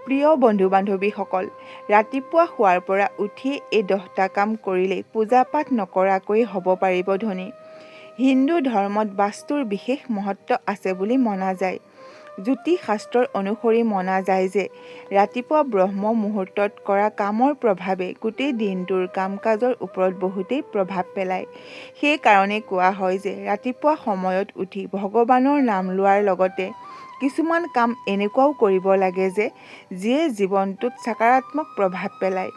প্ৰিয় বন্ধু-বান্ধৱীসকল, ৰাতিপুৱা শোৱাৰ পৰা উঠি এই 10টা কাম কৰিলেই পূজা-পাঠ নকৰাকৈ হ'ব পাৰিব ধনী। হিন্দু ধৰ্মত বাস্তুৰ বিশেষ মহত্ব আছে বুলি মনা যায়। জ্যোতিষ শাস্ত্ৰৰ অনুসৰি মনা যায় যে ৰাতিপুৱা ব্ৰহ্ম মুহূৰ্তত কৰা কামৰ প্ৰভাৱে গোটেই দিনটোৰ কাম-কাজৰ ওপৰত বহুতেই প্ৰভাৱ পেলায়। সেইকাৰণে কোৱা হয় যে ৰাতিপুৱা সময়ত উঠি ভগৱানৰ নাম লোৱাৰ লগতে কিছুমান কাম এনেকুৱাও কৰিব লাগে যে যিয়ে জীৱনটোত সকাৰাত্মক প্ৰভাৱ পেলায়।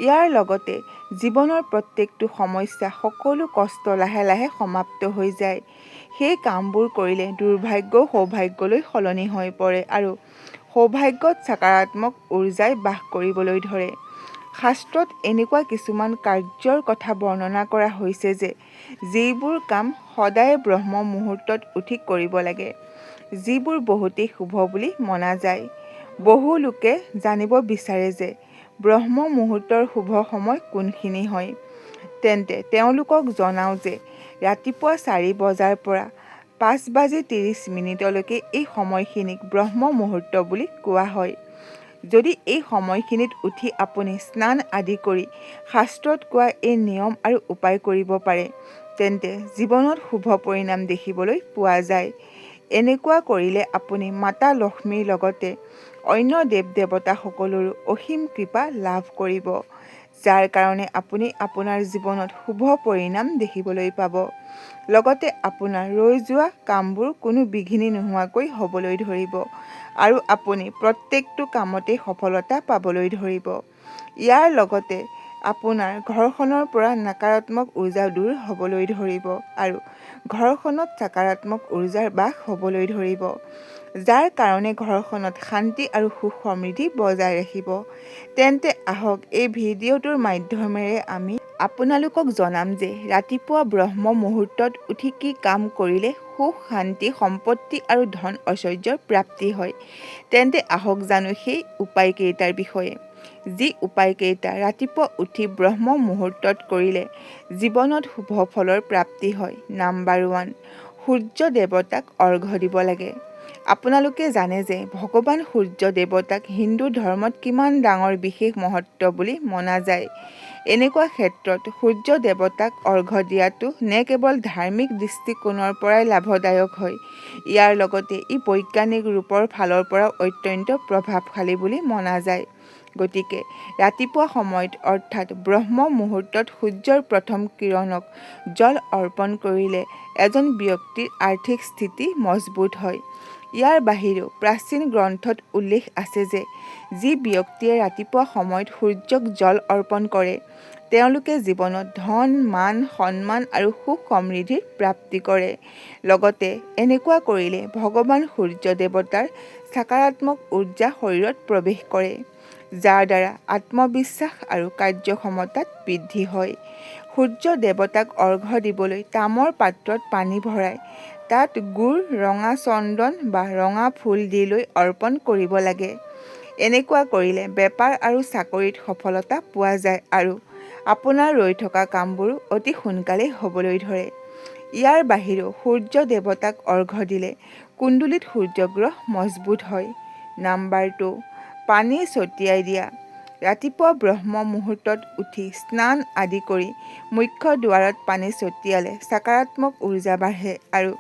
ইয়াৰ লগতে জীৱনৰ প্ৰত্যেকটো সমস্যা, সকলো কষ্ট লাহে লাহে সমাপ্ত হৈ যায়। সেই কামবোৰ কৰিলে দুৰ্ভাগ্যও সৌভাগ্যলৈ সলনি হৈ পৰে আৰু সৌভাগ্যত সকাৰাত্মক উৰ্জাই বাস কৰিবলৈ ধৰে। শাস্ত্ৰত এনেকুৱা কিছুমান কাৰ্যৰ কথা বৰ্ণনা কৰা হৈছে যে যিবোৰ কাম সদায় ব্ৰহ্ম মুহূৰ্তত উঠি কৰিব লাগে, যিবোৰ বহুতেই শুভ বুলি মনা যায়। বহু লোকে জানিব বিচাৰে যে ব্ৰহ্ম মুহূৰ্তৰ শুভ সময় কোনখিনি হয়। তেন্তে তেওঁলোকক জনাওঁ যে ৰাতিপুৱা 4 বজাৰ পৰা 5:30 এই সময়খিনিক ব্ৰহ্ম মুহূৰ্ত বুলি কোৱা হয়। যদি এই সময়খিনিত উঠি আপুনি স্নান আদি কৰি শাস্ত্ৰত কোৱা এই নিয়ম আৰু উপায় কৰিব পাৰে, তেন্তে জীৱনত শুভ পৰিণাম দেখিবলৈ পোৱা যায়। এনেকুৱা কৰিলে আপুনি মাতা লক্ষ্মীৰ লগতে অন্য দেৱ-দেৱতাসকলৰো অসীম কৃপা লাভ কৰিব, যাৰ কাৰণে আপুনি আপোনাৰ জীৱনত শুভ পৰিণাম দেখিবলৈ পাব। লগতে আপোনাৰ ৰৈ যোৱা কামবোৰ কোনো বিঘিনি নোহোৱাকৈ হ'বলৈ ধৰিব আৰু আপুনি প্ৰত্যেকটো কামতে সফলতা পাবলৈ ধৰিব। ইয়াৰ লগতে আপোনাৰ ঘৰখনৰ পৰা নকাৰাত্মক উৰ্জা দূৰ হ'বলৈ ধৰিব আৰু ঘৰখনত সকাৰাত্মক উৰ্জাৰ বাস হ'বলৈ ধৰিব, যাৰ কাৰণে ঘৰখনত শান্তি আৰু সুখ সমৃদ্ধি বজাই ৰাখিব। তেন্তে আহক এই ভিডিঅ'টোৰ মাধ্যমেৰে আমি আপোনালোকক জনাম যে ৰাতিপুৱা ব্ৰহ্ম মুহূৰ্তত উঠি কি কাম কৰিলে সুখ, শান্তি, সম্পত্তি আৰু ধন ঐশ্বৰ্যৰ প্ৰাপ্তি হয়। তেন্তে আহক জানো সেই উপায়কেইটাৰ বিষয়ে। যি উপায়কেইটা ৰাতিপুৱা উঠি ব্ৰহ্ম মুহূৰ্তত কৰিলে জীৱনত শুভ ফলৰ প্ৰাপ্তি হয়। নাম্বাৰ 1, সূৰ্য দেৱতাক অৰ্ঘ্য দিব লাগে। আপোনালোকে জানে যে ভগৱান সূৰ্য দেৱতাক হিন্দু ধৰ্মত কিমান ডাঙৰ বিশেষ মহত্ব বুলি মনা যায়। এনেকুৱা ক্ষেত্ৰত সূৰ্য দেৱতাক অৰ্ঘ্য দিয়াটো নে কেৱল ধাৰ্মিক দৃষ্টিকোণৰ পৰাই লাভদায়ক হয়, ইয়াৰ লগতে ই বৈজ্ঞানিক ৰূপৰ ফালৰ পৰাও অত্যন্ত প্ৰভাৱশালী বুলি মনা যায়। গতিকে ৰাতিপুৱা সময়ত অৰ্থাৎ ব্ৰহ্ম মুহূৰ্তত সূৰ্যৰ প্ৰথম কিৰণক জল অৰ্পণ কৰিলে এজন ব্যক্তিৰ আৰ্থিক স্থিতি মজবুত হয়। ইয়াৰ বাহিৰেও প্ৰাচীন গ্ৰন্থত উল্লেখ আছে যে যি ব্যক্তিয়ে ৰাতিপুৱা সময়ত সূৰ্যক জল অৰ্পণ কৰে, তেওঁলোকে জীৱনত ধন, মান, সন্মান আৰু সুখ সমৃদ্ধিৰ প্ৰাপ্তি কৰে। লগতে এনেকুৱা কৰিলে ভগৱান সূৰ্য দেৱতাৰ সকাৰাত্মক উৰ্জা শৰীৰত প্ৰৱেশ কৰে, যাৰ দ্বাৰা আত্মবিশ্বাস আৰু কাৰ্যক্ষমতাত বৃদ্ধি হয়। সূৰ্য দেৱতাক অৰ্ঘ্য দিবলৈ তামৰ পাত্ৰত পানী ভৰাই তাত গুড়, ৰঙা চন্দন বা ৰঙা ফুল দি লৈ অৰ্পণ কৰিব লাগে। এনেকুৱা কৰিলে বেপাৰ আৰু চাকৰিত সফলতা পোৱা যায় আৰু আপোনাৰ ৰৈ থকা কামবোৰো অতি সোনকালেই হ'বলৈ ধৰে। ইয়াৰ বাহিৰেও সূৰ্য দেৱতাক অৰ্ঘ্য দিলে কুণ্ডলীত সূৰ্যগ্ৰহ মজবুত হয়। নাম্বাৰ 2, পানী ছটিয়াই দিয়া। ৰাতিপুৱা ব্ৰহ্ম মুহূৰ্তত উঠি স্নান আদি কৰি মুখ্য দুৱাৰত পানী ছটিয়ালে সকাৰাত্মক উৰ্জা বাঢ়ে আৰু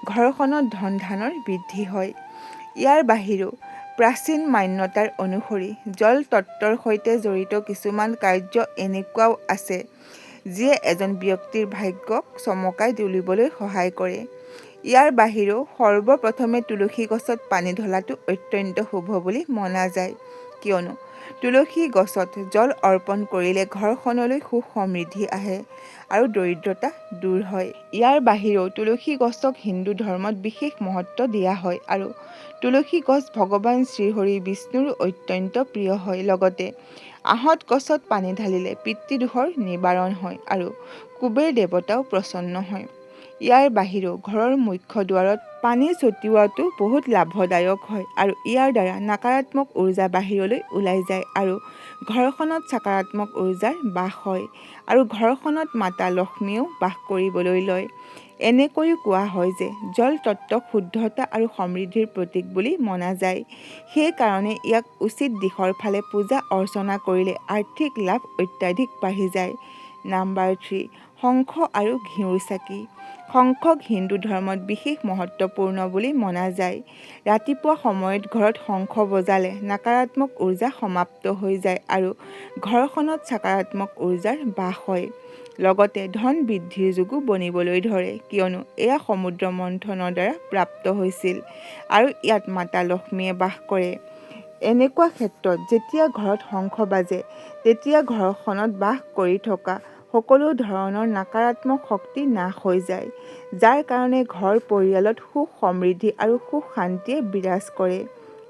ঘৰখনত ধন-ধানৰ বৃদ্ধি হয়। ইয়াৰ বাহিৰেও প্ৰাচীন মান্যতাৰ অনুসৰি জল তত্ত্বৰ সৈতে জড়িত কিছুমান কাৰ্য এনেকুৱাও আছে যিয়ে এজন ব্যক্তিৰ ভাগ্যক চমকাই তুলিবলৈ সহায় কৰে। ইয়াৰ বাহিৰেও সৰ্বপ্ৰথমে তুলসী গছত পানী ঢলাটো অত্যন্ত শুভ বুলি মনা যায়, কিয়নো তুলসী গছত জল অৰ্পণ কৰিলে ঘৰখনলৈ সুখ সমৃদ্ধি আহে আৰু দৰিদ্ৰতা দূৰ হয়। ইয়াৰ বাহিৰেও তুলসী গছক হিন্দু ধৰ্মত বিশেষ মহত্ব দিয়া হয় আৰু তুলসী গছ ভগৱান শ্ৰীহৰি বিষ্ণুৰো অত্যন্ত প্ৰিয় হয়। লগতে আহঁত গছত পানী ঢালিলে পিতৃদোষৰ নিবাৰণ হয় আৰু কুবেৰ দেৱতাও প্ৰসন্ন হয়। ইয়াৰ বাহিৰেও ঘৰৰ মুখ্য দুৱাৰত পানী ছটিওৱাটো বহুত লাভদায়ক হয় আৰু ইয়াৰ দ্বাৰা নকাৰাত্মক উৰ্জা বাহিৰলৈ ওলাই যায় আৰু ঘৰখনত সকাৰাত্মক উৰ্জাৰ বাস হয় আৰু ঘৰখনত মাতা লক্ষ্মীয়েও বাস কৰিবলৈ লয়। এনেকৈও কোৱা হয় যে জল তত্ত্বক শুদ্ধতা আৰু সমৃদ্ধিৰ প্ৰতীক বুলি মনা যায়। সেইকাৰণে ইয়াক উচিত দিশৰ ফালে পূজা অৰ্চনা কৰিলে আৰ্থিক লাভ অত্যাধিক বাঢ়ি যায়। নাম্বাৰ 3, শংখ আৰু ঘিউৰ চাকি। শংখক হিন্দু ধৰ্মত বিশেষ মহত্বপূৰ্ণ বুলি মনা যায়। ৰাতিপুৱা সময়ত ঘৰত শংখ বজালে নকাৰাত্মক উৰ্জা সমাপ্ত হৈ যায় আৰু ঘৰখনত সকাৰাত্মক উৰ্জাৰ বাস হয়। লগতে ধন বৃদ্ধিৰ যোগো বনিবলৈ ধৰে, কিয়নো এয়া সমুদ্ৰ মন্থনৰ দ্বাৰা প্ৰাপ্ত হৈছিল আৰু ইয়াত মাতা লক্ষ্মীয়ে বাস কৰে। এনেকুৱা ক্ষেত্ৰত যেতিয়া ঘৰত শংখ বাজে তেতিয়া ঘৰখনত বাস কৰি থকা সকলো ধৰণৰ নকাৰাত্মক শক্তি নাশ হৈ যায়, যাৰ কাৰণে ঘৰ পৰিয়ালত সুখ সমৃদ্ধি আৰু সুখ শান্তিয়ে বিৰাজ কৰে।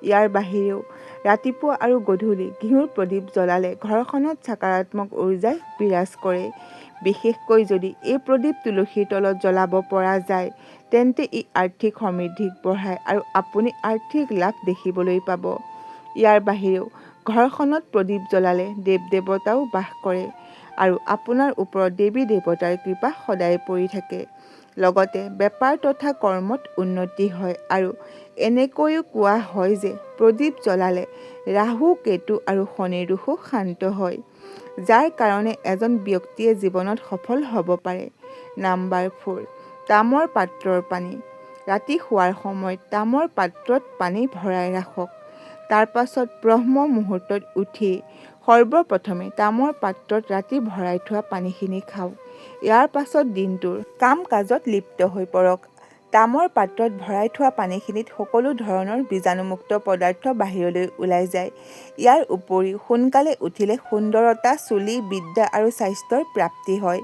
ইয়াৰ বাহিৰেও ৰাতিপুৱা আৰু গধূলি ঘিউৰ প্ৰদীপ জ্বলালে ঘৰখনত সকাৰাত্মক উৰ্জাই বিৰাজ কৰে। বিশেষকৈ যদি এই প্ৰদীপ তুলসীৰ তলত জ্বলাব পৰা যায় তেন্তে ই আৰ্থিক সমৃদ্ধিক বঢ়ায় আৰু আপুনি আৰ্থিক লাভ দেখিবলৈ পাব। ইয়াৰ বাহিৰেও ঘৰখনত প্ৰদীপ জ্বলালে দেৱ দেৱতাও বাস কৰে আৰু আপোনাৰ ওপৰত দেৱী দেৱতাৰ কৃপা সদায় পৰি থাকে। লগতে বেপাৰ তথা কৰ্মত উন্নতি হয় আৰু এনেকৈও কোৱা হয় যে প্ৰদীপ জ্বলালে ৰাহু কেতু আৰু শনিৰ দোষো শান্ত হয়, যাৰ কাৰণে এজন ব্যক্তিয়ে জীৱনত সফল হ'ব পাৰে। নাম্বাৰ 4, তামৰ পাত্ৰৰ পানী। ৰাতি শোৱাৰ সময়ত তামৰ পাত্ৰত পানী ভৰাই ৰাখক। তাৰ পাছত ব্ৰহ্ম মুহূৰ্তত উঠি সৰ্বপ্ৰথমে তামৰ পাত্ৰত ৰাতি ভৰাই থোৱা পানীখিনি খাওক। ইয়াৰ পাছত দিনটোৰ কাম কাজত লিপ্ত হৈ পৰক। তামৰ পাত্ৰত ভৰাই থোৱা পানীখিনিত সকলো ধৰণৰ বীজাণুমুক্ত পদাৰ্থ বাহিৰলৈ ওলাই যায়। ইয়াৰ উপৰিও সোনকালে উঠিলে সুন্দৰতা, চুলি, বিদ্যা আৰু স্বাস্থ্যৰ প্ৰাপ্তি হয়।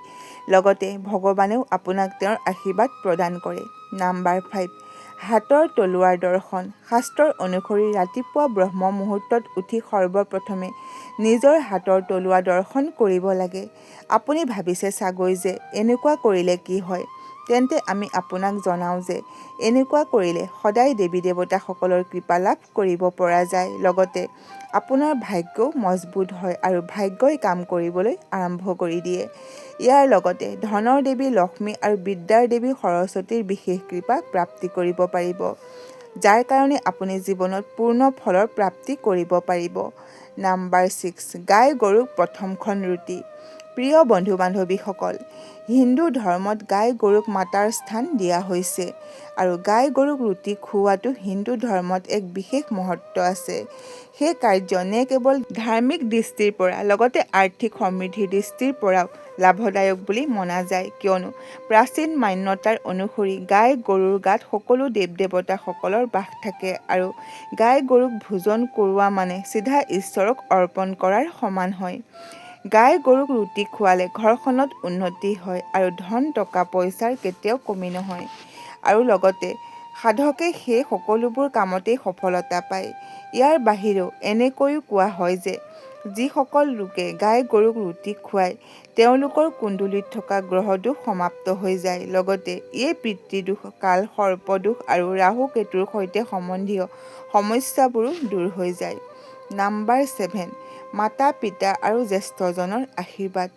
লগতে ভগৱানেও আপোনাক তেওঁৰ আশীৰ্বাদ প্ৰদান কৰে। নাম্বাৰ 5, হাতৰ তলুৱাৰ দৰ্শন। শাস্ত্ৰৰ অনুসৰি ৰাতিপুৱা ব্ৰহ্ম মুহূৰ্তত উঠি সৰ্বপ্ৰথমে নিজৰ হাতৰ তলুৱা দৰ্শন কৰিব লাগে। আপুনি ভাবিছে চাগৈ যে এনেকুৱা কৰিলে কি হয়? তেন্তে আমি আপোনাক জনাওঁ যে এনেকুৱা কৰিলে সদায় দেৱী দেৱতাসকলৰ কৃপা লাভ কৰিব পৰা যায়। লগতে আপোনাৰ ভাগ্যও মজবুত হয় আৰু ভাগ্যই কাম কৰিবলৈ আৰম্ভ কৰি দিয়ে। ইয়াৰ লগতে ধনৰ দেৱী লক্ষ্মী আৰু বিদ্যাৰ দেৱী সৰস্বতীৰ বিশেষ কৃপা প্ৰাপ্তি কৰিব পাৰিব, যাৰ কাৰণে আপুনি জীৱনত পূৰ্ণ ফলৰ প্ৰাপ্তি কৰিব পাৰিব। নাম্বাৰ 6, গাই গৰুক প্ৰথমখন ৰুটি। প্ৰিয় বন্ধু বান্ধৱীসকল, হিন্দু ধৰ্মত গাই গৰুক মাতাৰ স্থান দিয়া হৈছে আৰু গাই গৰুক ৰুটি খুওৱাটো হিন্দু ধৰ্মত এক বিশেষ মহত্ব আছে। সেই কাৰ্য নে কেৱল ধাৰ্মিক দৃষ্টিৰ পৰা লগতে আৰ্থিক সমৃদ্ধিৰ দৃষ্টিৰ পৰাও লাভদায়ক বুলি মনা যায়, কিয়নো প্ৰাচীন মান্যতাৰ অনুসৰি গাই গৰুৰ গাত সকলো দেৱ দেৱতাসকলৰ বাস থাকে আৰু গাই গৰুক ভোজন কৰোৱা মানে চিধা ঈশ্বৰক অৰ্পণ কৰাৰ সমান হয়। গাই গৰুক ৰুটি খোৱালে ঘৰখনত উন্নতি হয় আৰু ধন টকা পইচাৰ কেতিয়াও কমি নহয় আৰু লগতে সাধকে সেই সকলোবোৰ কামতেই সফলতা পায়। ইয়াৰ বাহিৰেও এনেকৈও কোৱা হয় যে যিসকল লোকে গাই গৰুক ৰুটি খুৱায় তেওঁলোকৰ কুণ্ডলীত থকা গ্ৰহদোষ সমাপ্ত হৈ যায়। লগতে এই পিতৃদোষ, কাল সৰ্পদোষ আৰু ৰাহু কেতুৰ সৈতে সম্বন্ধীয় সমস্যাবোৰো দূৰ হৈ যায়। নাম্বাৰ 7, মাতা পিতা আৰু জ্যেষ্ঠজনৰ আশীৰ্বাদ।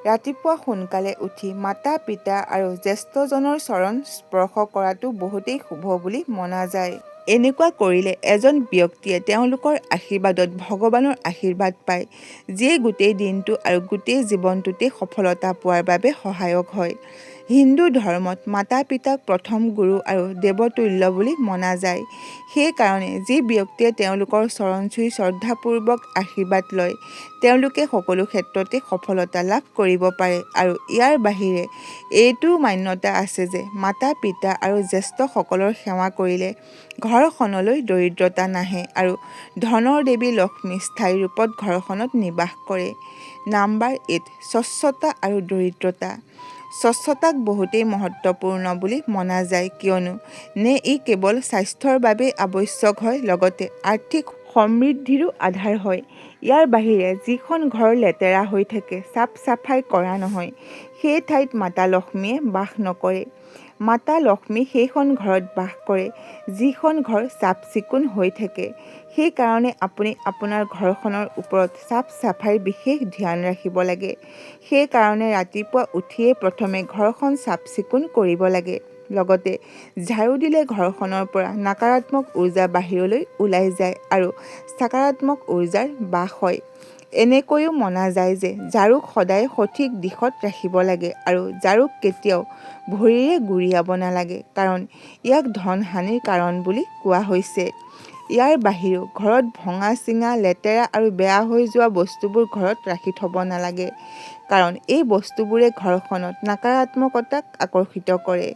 ৰাতিপুৱা সোনকালে উঠি মাতা পিতা আৰু জ্যেষ্ঠজনৰ চৰণ স্পৰ্শ কৰাটো বহুতেই শুভ বুলি মনা যায়। এনেকুৱা কৰিলে এজন ব্যক্তিয়ে তেওঁলোকৰ আশীৰ্বাদত ভগৱানৰ আশীৰ্বাদ পায়, যিয়ে গোটেই দিনটো আৰু গোটেই জীৱনটোতে সফলতা পোৱাৰ বাবে সহায়ক হয়। হিন্দু ধৰ্মত মাতা পিতাক প্ৰথম গুৰু আৰু দেৱতুল্য বুলি মনা যায়। সেইকাৰণে যি ব্যক্তিয়ে তেওঁলোকৰ চৰণ চুই শ্ৰদ্ধাপূৰ্বক আশীৰ্বাদ লয় তেওঁলোকে সকলো ক্ষেত্ৰতে সফলতা লাভ কৰিব পাৰে আৰু ইয়াৰ বাহিৰে এইটোও মান্যতা আছে যে মাতা পিতা আৰু জ্যেষ্ঠসকলৰ সেৱা কৰিলে ঘৰখনলৈ দৰিদ্ৰতা নাহে আৰু ধনৰ দেৱী লক্ষ্মী স্থায়ী ৰূপত ঘৰখনত নিবাস কৰে। নাম্বাৰ 8, স্বচ্ছতা আৰু দৰিদ্ৰতা। স্বচ্ছতাক বহুতেই মহত্বপূৰ্ণ বুলি মনা যায়, কিয়নো নে ই কেৱল স্বাস্থ্যৰ বাবেই আৱশ্যক হয়, লগতে আৰ্থিক সমৃদ্ধিৰো আধাৰ হয়। ইয়াৰ বাহিৰে যিখন ঘৰ লেতেৰা হৈ থাকে, চাফ চাফাই কৰা নহয়, সেই ঠাইত মাতা লক্ষ্মীয়ে বাস নকৰে। মাতা লক্ষ্মী সেইখন ঘৰত বাস কৰে যিখন ঘৰ চাফ চিকুণ হৈ থাকে। সেইকাৰণে আপুনি আপোনাৰ ঘৰখনৰ ওপৰত চাফ চাফাইৰ বিশেষ ধ্যান ৰাখিব লাগে। সেইকাৰণে ৰাতিপুৱা উঠিয়ে প্ৰথমে ঘৰখন চাফ চিকুণ কৰিব লাগে। লগতে ঝাৰু দিলে ঘৰখনৰ পৰা নকাৰাত্মক উৰ্জা বাহিৰলৈ ওলাই যায় আৰু সকাৰাত্মক উৰ্জাৰ বাস হয়। এনেকৈও মনা যায় যে ঝাৰুক সদায় সঠিক দিশত ৰাখিব লাগে আৰু ঝাৰুক কেতিয়াও ভৰিৰে গুৰিয়াব নালাগে, কাৰণ ইয়াক ধন হানিৰ কাৰণ বুলি কোৱা হৈছে। ইয়াৰ বাহিৰেও ঘৰত ভঙা চিঙা, লেতেৰা আৰু বেয়া হৈ যোৱা বস্তুবোৰ ঘৰত ৰাখি থ'ব নালাগে, কাৰণ এই বস্তুবোৰে ঘৰখনত নকাৰাত্মকতাক আকৰ্ষিত কৰে।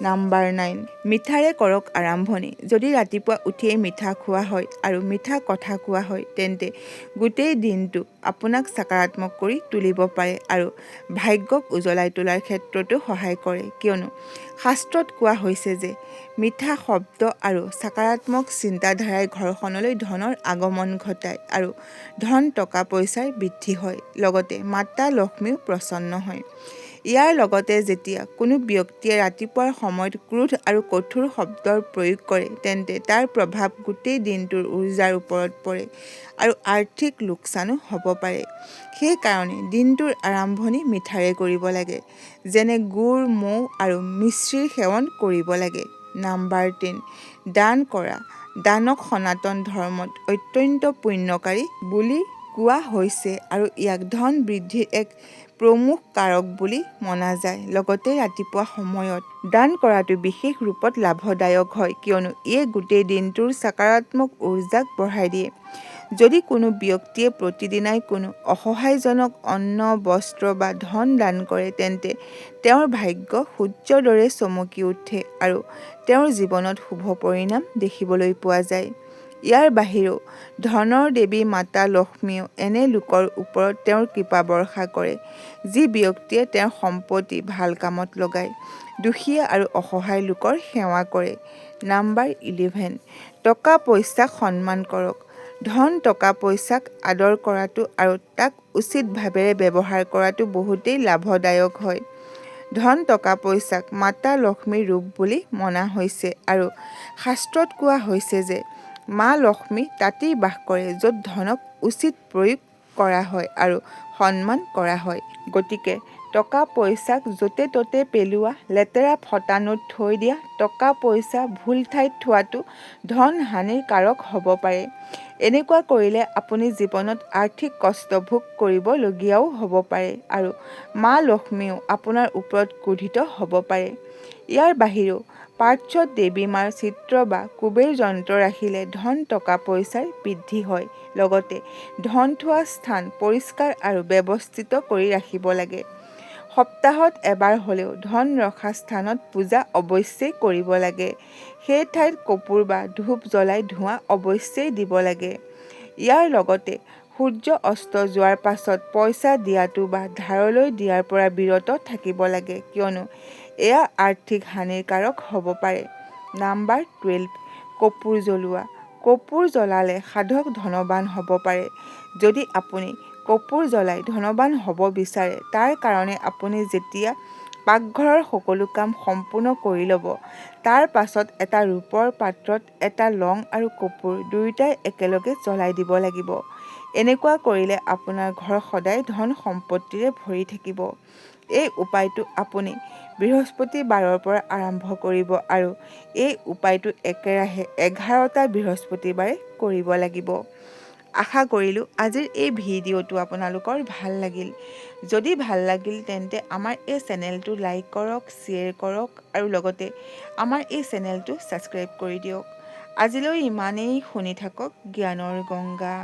নাম্বাৰ 9, মিঠাৰে কৰক আৰম্ভণি। যদি ৰাতিপুৱা উঠিয়েই মিঠা খোৱা হয় আৰু মিঠা কথা কোৱা হয়, তেন্তে গোটেই দিনটো আপোনাক সকাৰাত্মক কৰি তুলিব পাৰে আৰু ভাগ্যক উজ্বলাই তোলাৰ ক্ষেত্ৰতো সহায় কৰে। কিয়নো শাস্ত্ৰত কোৱা হৈছে যে মিঠা শব্দ আৰু সকাৰাত্মক চিন্তাধাৰাই ঘৰখনলৈ ধনৰ আগমন ঘটায় আৰু ধন টকা পইচাৰ বৃদ্ধি হয়। লগতে মাতা লক্ষ্মীও প্ৰসন্ন হয়। ইয়াৰ লগতে যেতিয়া কোনো ব্যক্তিয়ে ৰাতিপুৱাৰ সময়ত ক্ৰোধ আৰু কঠোৰ শব্দৰ প্ৰয়োগ কৰে, তেন্তে তাৰ প্ৰভাৱ গোটেই দিনটোৰ উৰ্জাৰ ওপৰত পৰে আৰু আৰ্থিক লোকচানো হ'ব পাৰে। সেইকাৰণে দিনটোৰ আৰম্ভণি মিঠাৰে কৰিব লাগে, যেনে গুড়, মৌ আৰু মিশ্ৰিৰ সেৱন কৰিব লাগে। নাম্বাৰ 10, দান কৰা। দানক সনাতন ধৰ্মত অত্যন্ত পুণ্যকাৰী বুলি কোৱা হৈছে আৰু ইয়াক ধন বৃদ্ধিৰ এক প্ৰমুখ কাৰক বুলি মনা যায়। লগতে ৰাতিপুৱা সময়ত দান কৰাটো বিশেষ ৰূপত লাভদায়ক হয়, কিয়নো ইয়ে গোটেই দিনটোৰ সকাৰাত্মক উৰ্জাক বঢ়াই দিয়ে। যদি কোনো ব্যক্তিয়ে প্ৰতিদিনাই কোনো অসহায়জনক অন্ন, বস্ত্ৰ বা ধন দান কৰে, তেন্তে তেওঁৰ ভাগ্য সূৰ্যৰ দৰে চমকি উঠে আৰু তেওঁৰ জীৱনত শুভ পৰিণাম দেখিবলৈ পোৱা যায়। ইয়াৰ বাহিৰেও ধনৰ দেৱী মাতা লক্ষ্মীয়েও এনে লোকৰ ওপৰত তেওঁৰ কৃপা বৰ্ষা কৰে, যি ব্যক্তিয়ে তেওঁৰ সম্পত্তি ভাল কামত লগায়, দুখীয়া আৰু অসহায় লোকৰ সেৱা কৰে। নাম্বাৰ 11, টকা পইচাক সন্মান কৰক। ধন টকা পইচাক আদৰ কৰাটো আৰু তাক উচিত ভাৱেৰে ব্যৱহাৰ কৰাটো বহুতেই লাভদায়ক হয়। ধন টকা পইচাক মাতা লক্ষ্মীৰ ৰূপ বুলি মনা হৈছে আৰু শাস্ত্ৰত কোৱা হৈছে যে মা লক্ষ্মী তাতেই বাস কৰে য'ত ধনক উচিত প্ৰয়োগ কৰা হয় আৰু সন্মান কৰা হয়। গতিকে টকা পইচাক য'তে ত'তে পেলোৱা, লেতেৰা ফটা নোট থৈ দিয়া, টকা পইচা ভুল ঠাইত থোৱাটো ধন হানিৰ কাৰক হ'ব পাৰে। এনেকুৱা কৰিলে আপুনি জীৱনত আৰ্থিক কষ্ট ভোগ কৰিবলগীয়াও হ'ব পাৰে আৰু মা লক্ষ্মীও আপোনাৰ ওপৰত ক্ৰোধিত হ'ব পাৰে। ইয়াৰ বাহিৰেও পাৰ্শ্বত দেৱী মাৰ চিত্ৰ বা কুবেৰ যন্ত্ৰ ৰাখিলে ধন টকা পইচাৰ বৃদ্ধি হয়। লগতে ধন থোৱা স্থান পৰিষ্কাৰ আৰু ব্যৱস্থিত কৰি ৰাখিব লাগে। সপ্তাহত এবাৰ হ'লেও ধন ৰখা স্থানত পূজা অৱশ্যেই কৰিব লাগে। সেই ঠাইত কৰ্পূৰ বা ধূপ জ্বলাই ধোঁৱা অৱশ্যেই দিব লাগে। ইয়াৰ লগতে সূৰ্য অস্ত যোৱাৰ পাছত পইচা দিয়াটো বা ধাৰলৈ দিয়াৰ পৰা বিৰত থাকিব লাগে, কিয়নো এয়া আৰ্থিক হানিৰ কাৰক হ'ব পাৰে। নাম্বাৰ 12, কৰ্পূৰ জ্বলোৱা। কৰ্পূৰ জ্বলালে সাধক ধনৱান হ'ব পাৰে। যদি আপুনি কৰ্পূৰ জ্বলাই ধনৱান হ'ব বিচাৰে, তাৰ কাৰণে আপুনি যেতিয়া পাকঘৰৰ সকলো কাম সম্পূৰ্ণ কৰি ল'ব, তাৰ পাছত এটা ৰূপৰ পাত্ৰত এটা লং আৰু কৰ্পূৰ দুয়োটাই একেলগে জ্বলাই দিব লাগিব। এনেকুৱা কৰিলে আপোনাৰ ঘৰ সদায় ধন সম্পত্তিৰে ভৰি থাকিব। এই উপায়টো আপুনি বৃহস্পতিবাৰৰ পৰা আৰম্ভ কৰিব আৰু এই উপায়টো একেৰাহে 11টা বৃহস্পতিবাৰে কৰিব লাগিব। আশা কৰিলোঁ আজিৰ এই ভিডিঅ'টো আপোনালোকৰ ভাল লাগিল। যদি ভাল লাগিল তেন্তে আমাৰ এই চেনেলটো লাইক কৰক, শ্বেয়াৰ কৰক আৰু লগতে আমাৰ এই চেনেলটো ছাবস্ক্ৰাইব কৰি দিয়ক। আজিলৈ ইমানেই। শুনি থাকক জ্ঞানৰ গংগা।